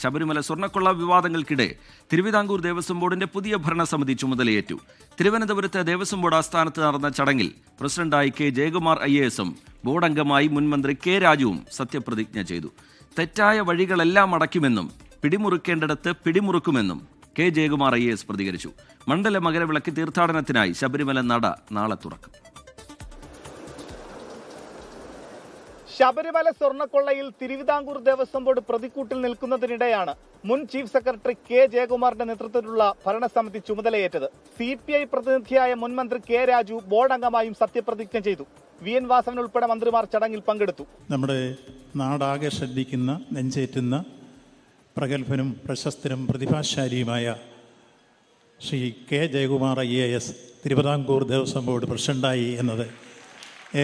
ശബരിമല സ്വർണ്ണക്കൊള്ള വിവാദങ്ങൾക്കിടെ തിരുവിതാംകൂർ ദേവസ്വം ബോർഡിന്റെ പുതിയ ഭരണസമിതി ചുമതലയേറ്റു. തിരുവനന്തപുരത്ത് ദേവസ്വം ബോർഡ് ആസ്ഥാനത്ത് നടന്ന ചടങ്ങിൽ പ്രസിഡന്റായി കെ ജയകുമാർ IAS-ഉം ബോർഡ് അംഗമായി മുൻമന്ത്രി കെ രാജുവും സത്യപ്രതിജ്ഞ ചെയ്തു. തെറ്റായ വഴികളെല്ലാം അടയ്ക്കുമെന്നും പിടിമുറുക്കേണ്ടിടത്ത് പിടിമുറുക്കുമെന്നും കെ ജയകുമാർ IAS പ്രതികരിച്ചു. മണ്ഡല മകരവിളക്ക് തീർത്ഥാടനത്തിനായി ശബരിമല നട നാളെ തുറക്കും. ശബരിമല സ്വർണ്ണക്കൊള്ളയിൽ തിരുവിതാംകൂർ ദേവസ്വം ബോർഡ് പ്രതിക്കൂട്ടിൽ നിൽക്കുന്നതിനിടെയാണ് മുൻ ചീഫ് സെക്രട്ടറി കെ ജയകുമാറിന്റെ നേതൃത്വത്തിലുള്ള ഭരണസമിതി ചുമതലയേറ്റത്. CPI പ്രതിനിധിയായ മുൻമന്ത്രി കെ രാജു ബോർഡ് അംഗമായും സത്യപ്രതിജ്ഞ ചെയ്തു. VN വാസവൻ ഉൾപ്പെടെ മന്ത്രിമാർ ചടങ്ങിൽ പങ്കെടുത്തു. നമ്മുടെ നാടാകെ ശ്രദ്ധിക്കുന്ന, നെഞ്ചേറ്റുന്ന പ്രഗത്ഭനും പ്രശസ്തനും പ്രതിഭാശാലിയുമായ Shri K Jayakumar IAS Thiruvithamkoor Devaswom board പ്രസിഡന്റായി എന്നത്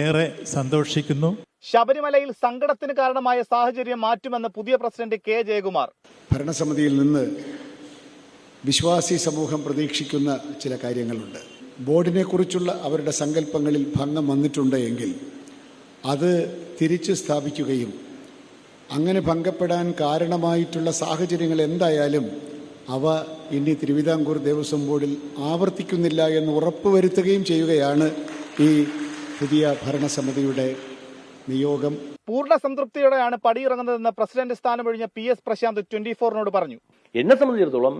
ഏറെ സന്തോഷിക്കുന്നു. ശബരിമലയിൽ സങ്കടത്തിന് കാരണമായ സാഹചര്യം മാറ്റുമെന്ന് പുതിയ പ്രസിഡന്റ് കെ ജയകുമാർ. ഭരണസമിതിയിൽ നിന്ന് വിശ്വാസി സമൂഹം പ്രതീക്ഷിക്കുന്ന ചില കാര്യങ്ങളുണ്ട്. ബോർഡിനെ കുറിച്ചുള്ള അവരുടെ സങ്കല്പങ്ങളിൽ ഭംഗം വന്നിട്ടുണ്ട് എങ്കിൽ അത് തിരിച്ചു സ്ഥാപിക്കുകയും അങ്ങനെ ഭംഗപ്പെടാൻ കാരണമായിട്ടുള്ള സാഹചര്യങ്ങൾ എന്തായാലും അവ ഇനി തിരുവിതാംകൂർ ദേവസ്വം ബോർഡിൽ ആവർത്തിക്കുന്നില്ല എന്ന് ഉറപ്പുവരുത്തുകയും ചെയ്യുകയാണ് ഈ പുതിയ ഭരണസമിതിയുടെ നിയോഗം. പൂർണ്ണ സംതൃപ്തിയോടെയാണ് പടിയിറങ്ങുന്നതെന്ന് പ്രസിഡന്റ് സ്ഥാനമൊഴിഞ്ഞ PS പ്രശാന്ത് 24-നോട് പറഞ്ഞു. എന്നെ സംബന്ധിച്ചിടത്തോളം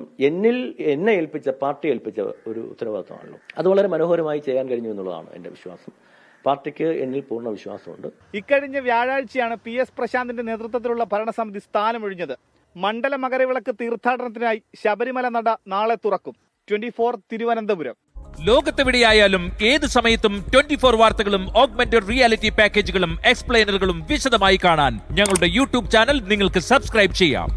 എന്നെ ഏൽപ്പിച്ച പാർട്ടി ഏൽപ്പിച്ച ഒരു ഉത്തരവാദിത്തമാണല്ലോ. അത് വളരെ മനോഹരമായി ചെയ്യാൻ കഴിഞ്ഞു എന്നുള്ളതാണ് എൻ്റെ വിശ്വാസം. പാർട്ടിക്ക് എന്നിൽ പൂർണ്ണ വിശ്വാസമുണ്ട്. ഇക്കഴിഞ്ഞ വ്യാഴാഴ്ചയാണ് PS പ്രശാന്തിന്റെ നേതൃത്വത്തിലുള്ള ഭരണസമിതി സ്ഥാനമൊഴിഞ്ഞത്. മണ്ഡല മകരവിളക്ക് തീർത്ഥാടനത്തിനായി ശബരിമല നട നാളെ തുറക്കും. 24 തിരുവനന്തപുരം. ലോകത്തെവിടെയായാലും ഏത് സമയത്തും 24 വാർത്തകളും ഓഗ്മെന്റഡ് റിയാലിറ്റി പാക്കേജുകളും എക്സ്പ്ലെയിനറുകളും വിശദമായി കാണാൻ ഞങ്ങളുടെ YouTube ചാനൽ നിങ്ങൾക്ക് സബ്സ്ക്രൈബ് ചെയ്യാം.